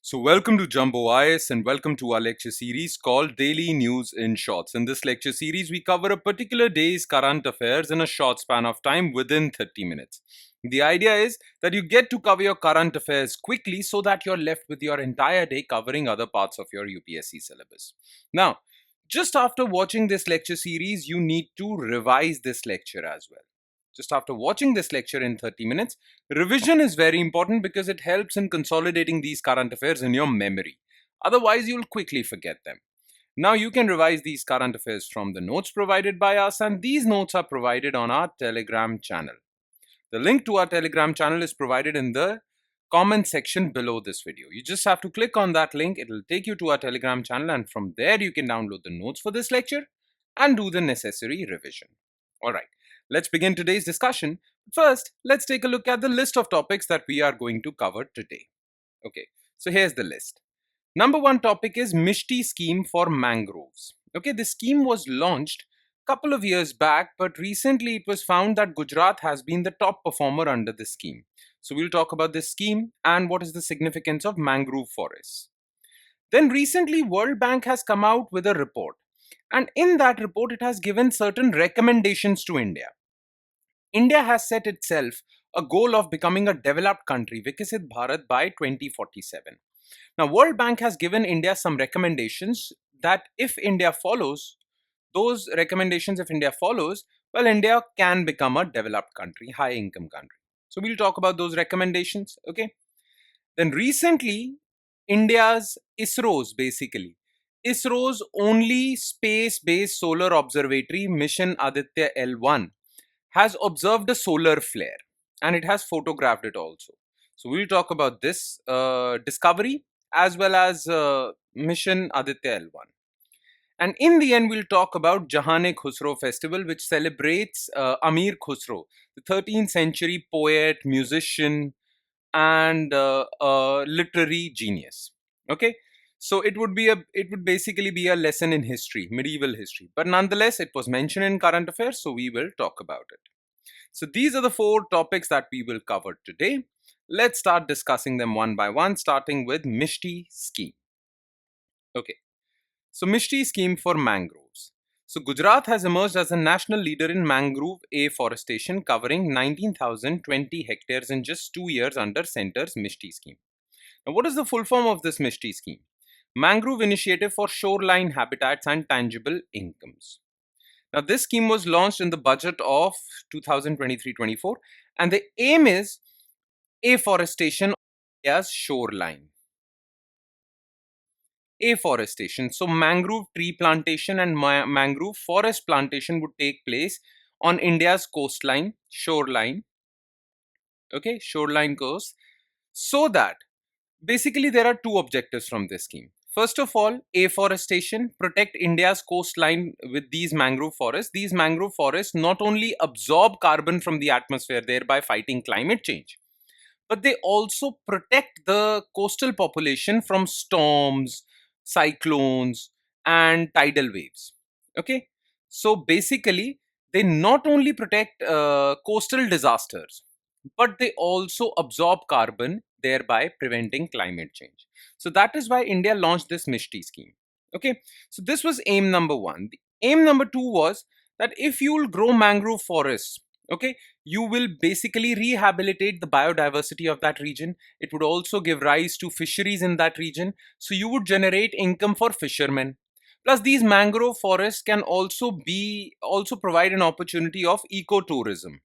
So, welcome to Jumbo IS and welcome to our lecture series called Daily News in Shorts. In this lecture series, we cover a particular day's current affairs in a short span of time within 30 minutes. The idea is that you get to cover your current affairs quickly so that you're left with your entire day covering other parts of your UPSC syllabus. Now, just after watching this lecture series, you need to revise this lecture as well. Just after watching this lecture in 30 minutes, revision is very important because it helps in consolidating these current affairs in your memory. Otherwise, you'll quickly forget them. Now, you can revise these current affairs from the notes provided by us, and these notes are provided on our Telegram channel. The link to our Telegram channel is provided in the comment section below this video. You just have to click on that link, it will take you to our Telegram channel, and from there you can download the notes for this lecture and do the necessary revision. Alright, let's begin today's discussion. First, let's take a look at the list of topics that we are going to cover today. Okay, so here's the list. Number one topic is MISHTI scheme for mangroves. Okay, this scheme was launched a couple of years back, but recently it was found that Gujarat has been the top performer under this scheme. So we'll talk about this scheme and what is the significance of mangrove forests. Then recently World Bank has come out with a report, and in that report it has given certain recommendations to India. India has set itself a goal of becoming a developed country, Vikisit Bharat, by 2047. Now, World Bank has given India some recommendations that if India follows, those recommendations, if India follows, well, India can become a developed country, high income country. So we'll talk about those recommendations, okay? Then recently, India's ISRO's only space-based solar observatory, mission Aditya L1, has observed a solar flare and it has photographed it also. So we'll talk about this discovery as well as mission Aditya L1. And in the end, we'll talk about Jahan-e Khusrau festival, which celebrates Amir Khusrau, the 13th century poet, musician, and literary genius. Okay, so it would basically be a lesson in history, medieval history, but nonetheless it was mentioned in current affairs, so we will talk about it. So these are the four topics that we will cover today. Let's start discussing them one by one, starting with MISHTI scheme. Okay, so MISHTI scheme for mangroves. So Gujarat has emerged as a national leader in mangrove afforestation, covering 19,020 hectares in just 2 years under Centre's MISHTI scheme. Now, what is the full form of this MISHTI scheme? Mangrove Initiative for Shoreline Habitats and Tangible Incomes. Now, this scheme was launched in the budget of 2023-24, and the aim is afforestation of India's shoreline. Afforestation. So mangrove tree plantation and mangrove forest plantation would take place on India's coastline, shoreline, okay, shoreline coast, so that basically there are two objectives from this scheme. First of all, afforestation, protect India's coastline with these mangrove forests. These mangrove forests not only absorb carbon from the atmosphere, thereby fighting climate change, but they also protect the coastal population from storms, cyclones, and tidal waves. Okay, so basically, they not only protect coastal disasters, but they also absorb carbon, thereby preventing climate change. So that is why India launched this MISHTI scheme. Okay, so this was aim number one. The aim number two was that if you will grow mangrove forests, okay, you will basically rehabilitate the biodiversity of that region. It would also give rise to fisheries in that region, so you would generate income for fishermen. Plus, these mangrove forests can also provide an opportunity of ecotourism.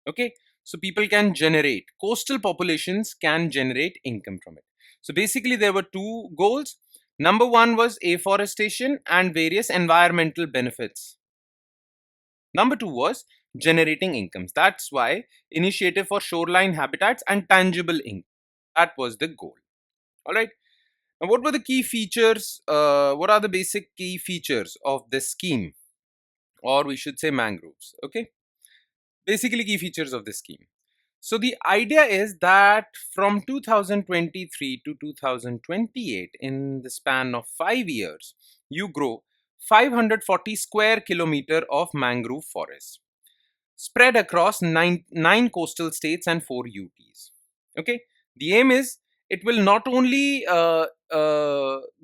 Okay, so people can generate, coastal populations can generate income from it. So basically there were two goals. Number one was afforestation and various environmental benefits. Number two was generating incomes. That's why initiative for shoreline habitats and tangible income. That was the goal. All right. Now, what were the key features? What are the basic key features of this scheme, or we should say mangroves? Okay. Basically, key features of this scheme. So the idea is that from 2023 to 2028, in the span of 5 years, you grow 540 square kilometer of mangrove forests spread across nine coastal states and 4 UTs. Okay, the aim is it will not only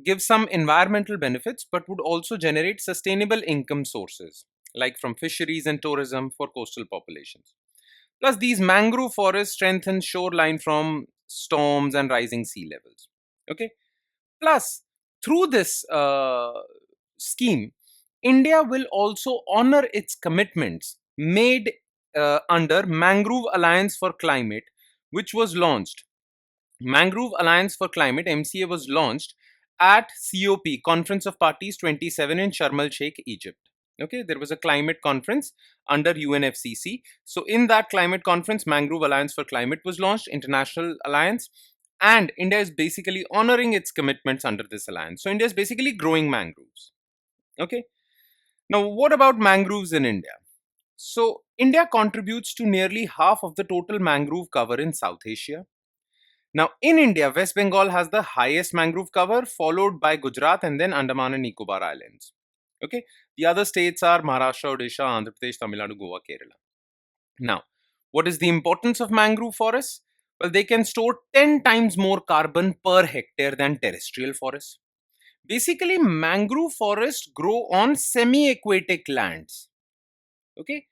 give some environmental benefits, but would also generate sustainable income sources, like from fisheries and tourism for coastal populations. Plus, these mangrove forests strengthen shoreline from storms and rising sea levels. Okay. Plus, through this scheme, India will also honor its commitments made under Mangrove Alliance for Climate, which was launched. Mangrove Alliance for Climate (MCA) was launched at COP Conference of Parties 27 in Sharm el Sheikh, Egypt. Okay, there was a climate conference under UNFCCC. So, in that climate conference, Mangrove Alliance for Climate was launched, international alliance, and India is basically honoring its commitments under this alliance. So, India is basically growing mangroves. Okay, now what about mangroves in India? So, India contributes to nearly half of the total mangrove cover in South Asia. Now, in India, West Bengal has the highest mangrove cover, followed by Gujarat and then Andaman and Nicobar Islands. Okay, the other states are Maharashtra, Odisha, Andhra Pradesh, Tamil Nadu, Goa, Kerala. Now, what is the importance of mangrove forests? Well, they can store 10 times more carbon per hectare than terrestrial forests. Basically, mangrove forests grow on semi-aquatic lands. Okay,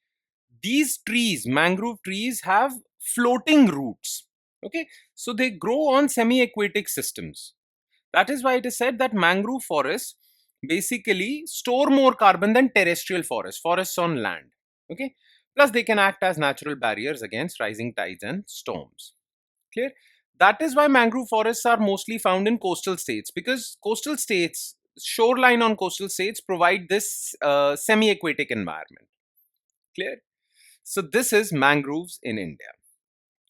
these trees, mangrove trees, have floating roots. Okay, so they grow on semi-aquatic systems. That is why it is said that mangrove forests basically store more carbon than terrestrial forests, forests on land. Okay, plus they can act as natural barriers against rising tides and storms. Clear? That is why mangrove forests are mostly found in coastal states, because coastal states, shoreline on coastal states provide this semi-aquatic environment. Clear? So this is mangroves in India.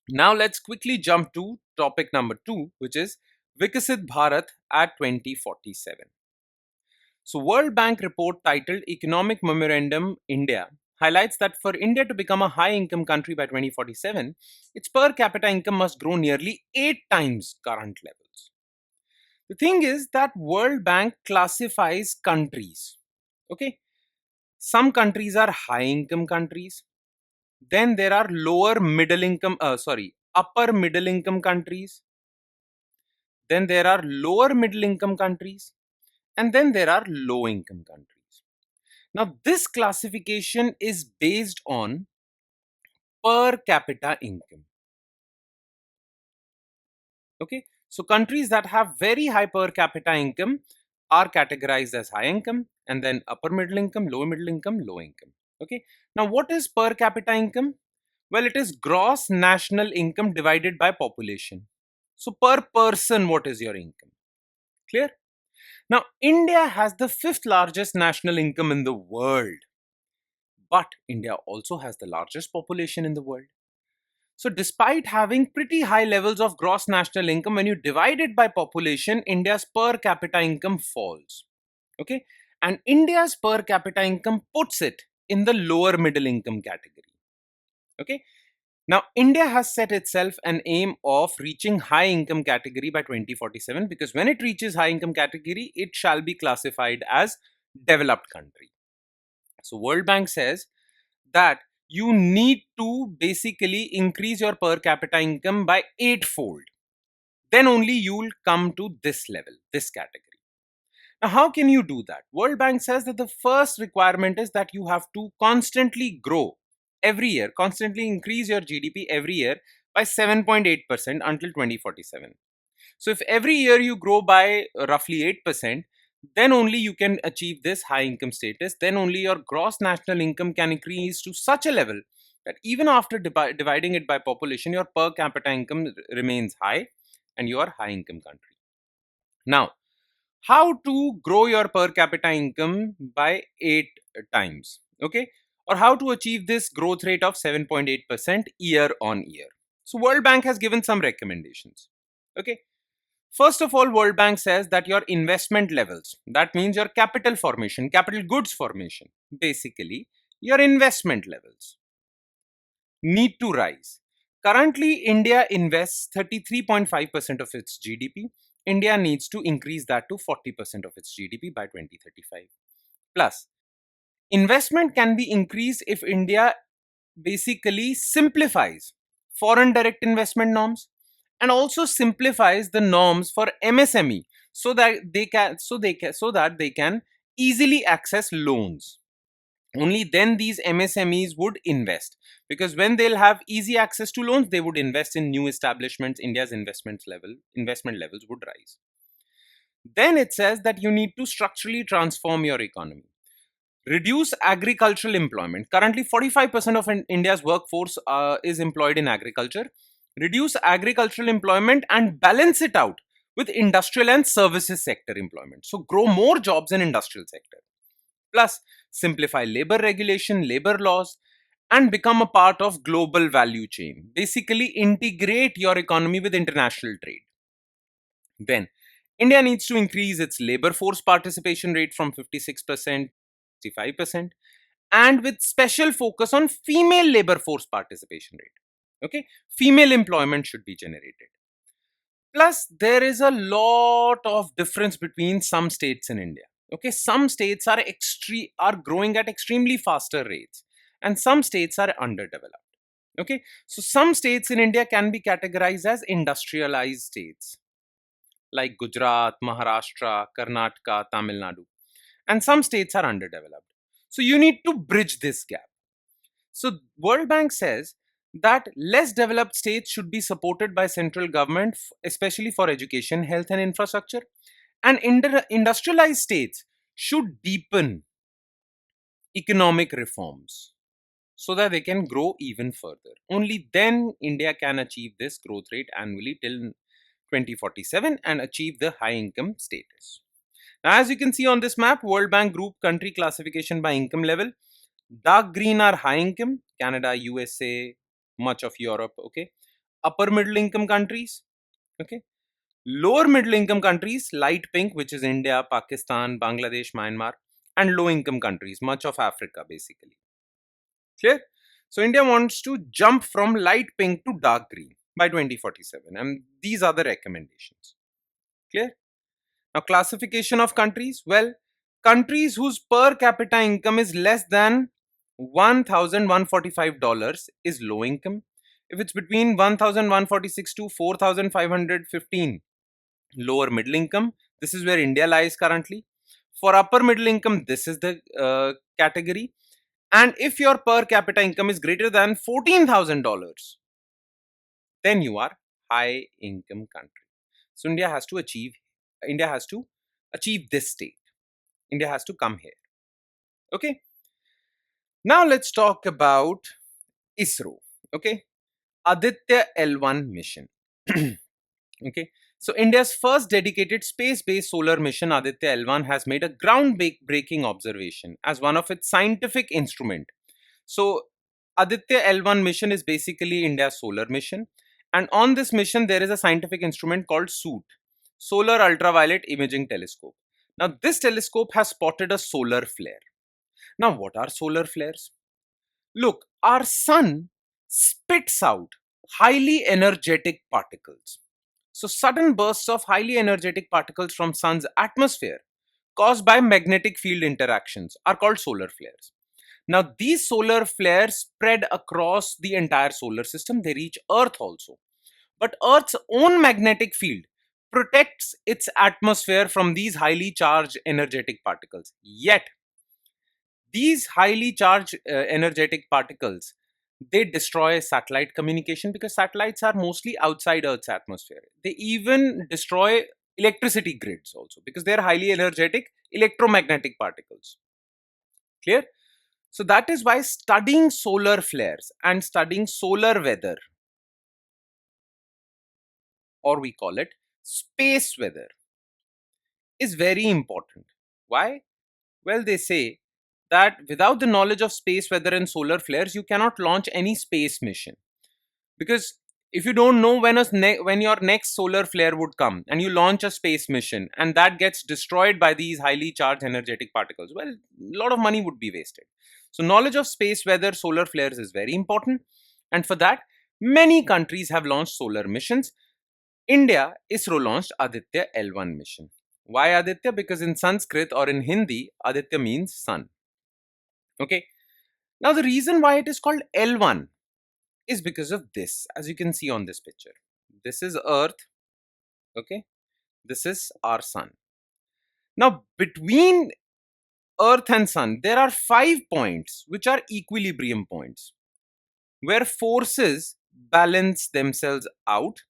Now let's quickly jump to topic number 2, which is Vikisit Bharat at 2047. So World Bank report titled Economic Memorandum India highlights that for India to become a high income country by 2047, its per capita income must grow nearly 8 times current levels. The thing is that World Bank classifies countries. Okay? Some countries are high income countries. Then there are upper middle income countries. Then there are lower middle income countries. And then there are low income countries. Now, this classification is based on per capita income. Okay, so countries that have very high per capita income are categorized as high income, and then upper middle income, low income. Okay, now what is per capita income? Well, it is gross national income divided by population. So, per person, what is your income? Clear? Now, India has the fifth largest national income in the world, but India also has the largest population in the world. So, despite having pretty high levels of gross national income, when you divide it by population, India's per capita income falls. Okay, and India's per capita income puts it in the lower middle income category. Okay, now India has set itself an aim of reaching high income category by 2047, because when it reaches high income category, it shall be classified as developed country. So, World Bank says that you need to basically increase your per capita income by eightfold. Then only you'll come to this level, this category. Now, how can you do that? World Bank says that the first requirement is that you have to constantly grow every year, constantly increase your GDP every year by 7.8% until 2047. So, if every year you grow by roughly 8%, then only you can achieve this high income status. Then only your gross national income can increase to such a level that even after dividing it by population, your per capita income remains high and you are high income country. Now, how to grow your per capita income by 8 times? Okay, or how to achieve this growth rate of 7.8% year on year? So, World Bank has given some recommendations. Okay, first of all, World Bank says that your investment levels, that means your capital formation, capital goods formation, basically your investment levels, need to rise. Currently, India invests 33.5% of its GDP. India needs to increase that to 40% of its GDP by 2035. Plus, investment can be increased if India basically simplifies foreign direct investment norms and also simplifies the norms for MSME so that they can easily access loans. Only then these MSMEs would invest, because when they'll have easy access to loans, they would invest in new establishments. India's investment levels would rise. Then it says that you need to structurally transform your economy. Reduce agricultural employment. Currently, 45% of India's workforce is employed in agriculture. Reduce agricultural employment and balance it out with industrial and services sector employment. So, grow more jobs in industrial sector. Plus, simplify labor regulation, labor laws, and become a part of global value chain. Basically, integrate your economy with international trade. Then, India needs to increase its labor force participation rate from 56% to 65%, and with special focus on female labor force participation rate. Okay, female employment should be generated. Plus, there is a lot of difference between some states in India. Okay, some states are growing at extremely faster rates, and some states are underdeveloped. Okay, so some states in India can be categorized as industrialized states like Gujarat, Maharashtra, Karnataka, Tamil Nadu, and some states are underdeveloped. So you need to bridge this gap. So World Bank says that less developed states should be supported by central government, especially for education, health, and infrastructure, and industrialized states should deepen economic reforms so that they can grow even further. Only then India can achieve this growth rate annually till 2047 and achieve the high income status. Now, as you can see on this map, World Bank group country classification by income level. Dark green are high income, Canada, USA, much of Europe, okay. Upper middle income countries, okay. Lower middle income countries, light pink, which is India, Pakistan, Bangladesh, Myanmar, and low income countries, much of Africa, basically. Clear? So India wants to jump from light pink to dark green by 2047, and these are the recommendations. Clear? Now, classification of countries. Well, countries whose per capita income is less than $1,145 is low income. If it's between 1,146 to 4,515, lower middle income. This is where India lies currently. For upper middle income, this is the category. And if your per capita income is greater than $14,000, then you are high income country. So India has to achieve this state. India has to come here. Okay. Now let's talk about ISRO. Okay. Aditya L1 mission. Okay. So India's first dedicated space-based solar mission, Aditya L1, has made a groundbreaking observation as one of its scientific instrument. So Aditya L1 mission is basically India's solar mission. And on this mission, there is a scientific instrument called SOOT, Solar Ultraviolet Imaging Telescope. Now, this telescope has spotted a solar flare. Now, what are solar flares? Look, our sun spits out highly energetic particles. So, sudden bursts of highly energetic particles from sun's atmosphere caused by magnetic field interactions are called solar flares. Now, these solar flares spread across the entire solar system. They reach Earth also. But Earth's own magnetic field protects its atmosphere from these highly charged energetic particles. Yet, these highly charged energetic particles, they destroy satellite communication because satellites are mostly outside Earth's atmosphere. They even destroy electricity grids also because they are highly energetic electromagnetic particles. Clear? So that is why studying solar flares and studying solar weather, or we call it space weather, is very important. Why? Well, they say that without the knowledge of space weather and solar flares, you cannot launch any space mission. Because if you don't know when your next solar flare would come and you launch a space mission and that gets destroyed by these highly charged energetic particles, well, a lot of money would be wasted. So knowledge of space weather, solar flares is very important. And for that, many countries have launched solar missions. India, ISRO launched Aditya L1 mission. Why Aditya? Because in Sanskrit or in Hindi, Aditya means sun. Okay. Now the reason why it is called L1 is because of this, as you can see on this picture. This is Earth. Okay. This is our sun. Now, between Earth and sun, there are 5 points which are equilibrium points where forces balance themselves out.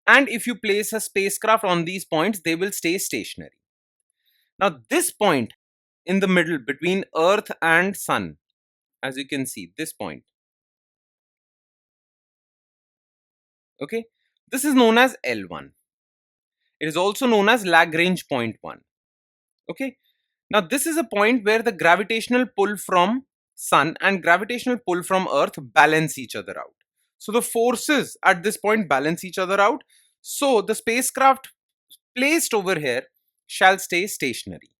And if you place a spacecraft on these points, they will stay stationary. Now, this point in the middle between Earth and sun, as you can see, this point, okay, this is known as L1. It is also known as Lagrange point 1. Okay. Now, this is a point where the gravitational pull from sun and gravitational pull from Earth balance each other out. So, the forces at this point balance each other out. So, the spacecraft placed over here shall stay stationary.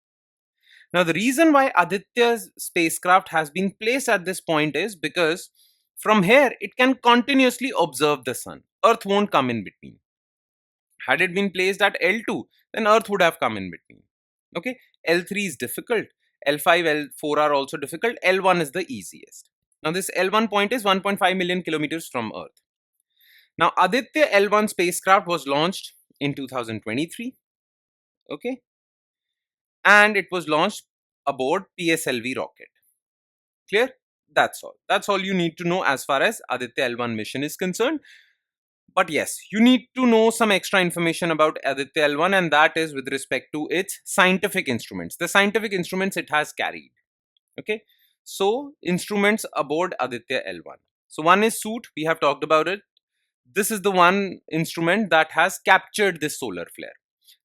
Now, the reason why Aditya's spacecraft has been placed at this point is because from here it can continuously observe the sun. Earth won't come in between. Had it been placed at L2, then Earth would have come in between. Okay, L3 is difficult. L5, L4 are also difficult. L1 is the easiest. Now, this L1 point is 1.5 million kilometers from Earth. Now, Aditya L1 spacecraft was launched in 2023. Okay, and it was launched aboard PSLV rocket. Clear? That's all. That's all you need to know as far as Aditya L1 mission is concerned. But yes, you need to know some extra information about Aditya L1, and that is with respect to its scientific instruments. The scientific instruments it has carried. Okay. So, instruments aboard Aditya L1. So, one is SOOT. We have talked about it. This is the one instrument that has captured this solar flare.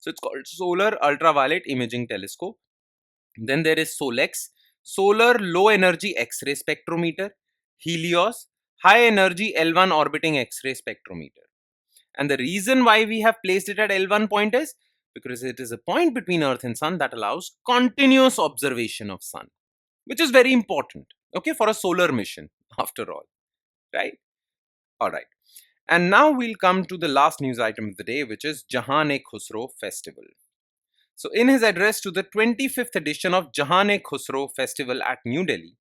So, it's called Solar Ultraviolet Imaging Telescope. Then there is SOLEX, Solar Low Energy X-ray Spectrometer, Helios, High Energy L1 Orbiting X-ray Spectrometer. And the reason why we have placed it at L1 point is because it is a point between Earth and Sun that allows continuous observation of Sun, which is very important, okay, for a solar mission after all, right? All right. And now we'll come to the last news item of the day, which is Jahan-e Khusrau Festival. So, in his address to the 25th edition of Jahan-e Khusrau Festival at New Delhi,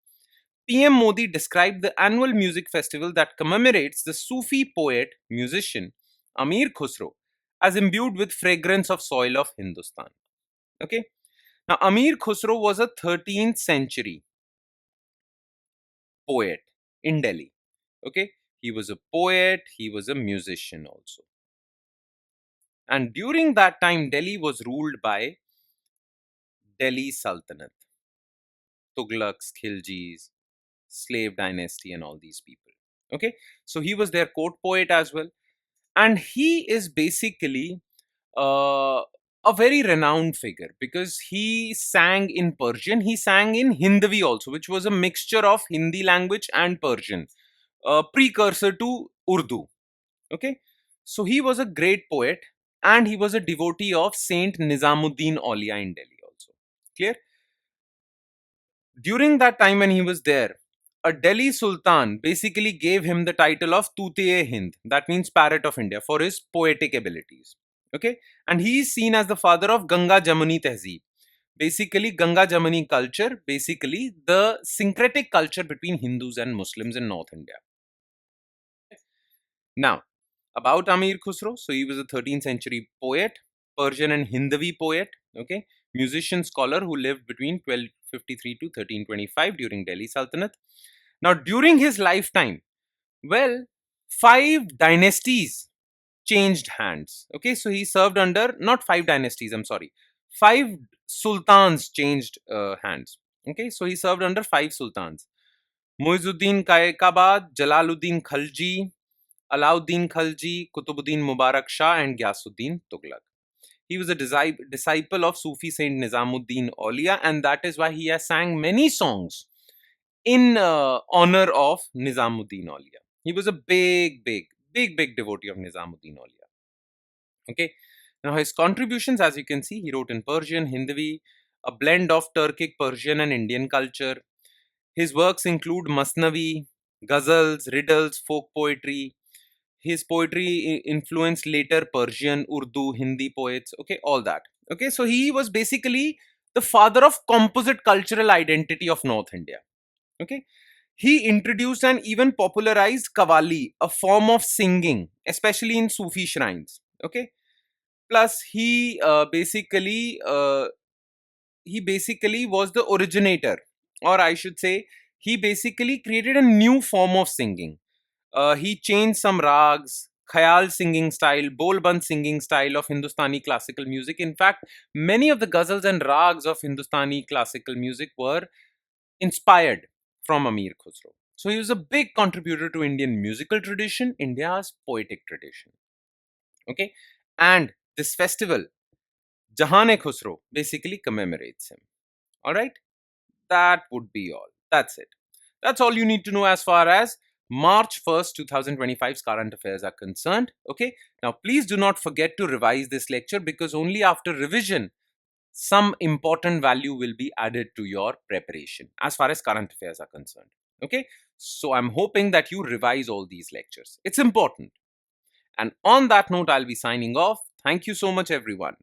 PM Modi described the annual music festival that commemorates the Sufi poet, musician Amir Khusrau as imbued with fragrance of soil of Hindustan. Okay. Now, Amir Khusrau was a 13th century poet in Delhi. Okay. He was a poet, he was a musician also. And during that time, Delhi was ruled by Delhi Sultanate, Tughlaqs, Khiljis, slave dynasty, and all these people. Okay. So he was their court poet as well. And he is basically a very renowned figure because he sang in Persian, he sang in Hindavi also, which was a mixture of Hindi language and Persian, precursor to Urdu. Okay, so he was a great poet and he was a devotee of Saint Nizamuddin Aulia in Delhi also. Clear? During that time when he was there, a Delhi Sultan basically gave him the title of Tutiye-Hind, that means parrot of India, for his poetic abilities. Okay, and he is seen as the father of Ganga Jamuni Tehzeeb. Basically, Ganga Jamuni culture, basically the syncretic culture between Hindus and Muslims in North India. Now, about Amir Khusrau, so he was a 13th century poet, Persian and Hindavi poet, okay, musician scholar who lived between 1253 to 1325 during Delhi Sultanate. Now, during his lifetime, well, 5 dynasties changed hands. Okay, so he served under not 5 dynasties, I'm sorry, 5 sultans changed hands. Okay, so he served under 5 sultans: Muizuddin Kaikabad, Jalaluddin Khalji, Alauddin Khalji, Kutubuddin Mubarak Shah, and Gyasuddin Tughlaq. He was a disciple of Sufi Saint Nizamuddin Aulia, and that is why he has sang many songs in honor of Nizamuddin Aulia. He was a big devotee of Nizamuddin Aulia. Okay. Now his contributions, as you can see, he wrote in Persian, Hindavi, a blend of Turkic, Persian, and Indian culture. His works include Masnavi, ghazals, riddles, folk poetry. His poetry influenced later Persian, Urdu, Hindi poets. Okay, all that. Okay, so he was basically the father of composite cultural identity of North India. Okay, he introduced and even popularized Qawwali, a form of singing especially in Sufi shrines. Okay. Plus, he basically was the originator, or I should say, he basically created a new form of singing. He changed some rags, khayal singing style, bolband singing style of Hindustani classical music. In fact, many of the ghazals and rags of Hindustani classical music were inspired from Amir Khusrau. So he was a big contributor to Indian musical tradition, India's poetic tradition. Okay, and this festival, Jahan-e Khusrau, basically commemorates him. All right, that would be all. That's it. That's all you need to know as far as March 1st, 2025's current affairs are concerned. Okay, now please do not forget to revise this lecture, because only after revision some important value will be added to your preparation as far as current affairs are concerned. Okay, so I'm hoping that you revise all these lectures. It's important. And on that note, I'll be signing off. Thank you so much, everyone.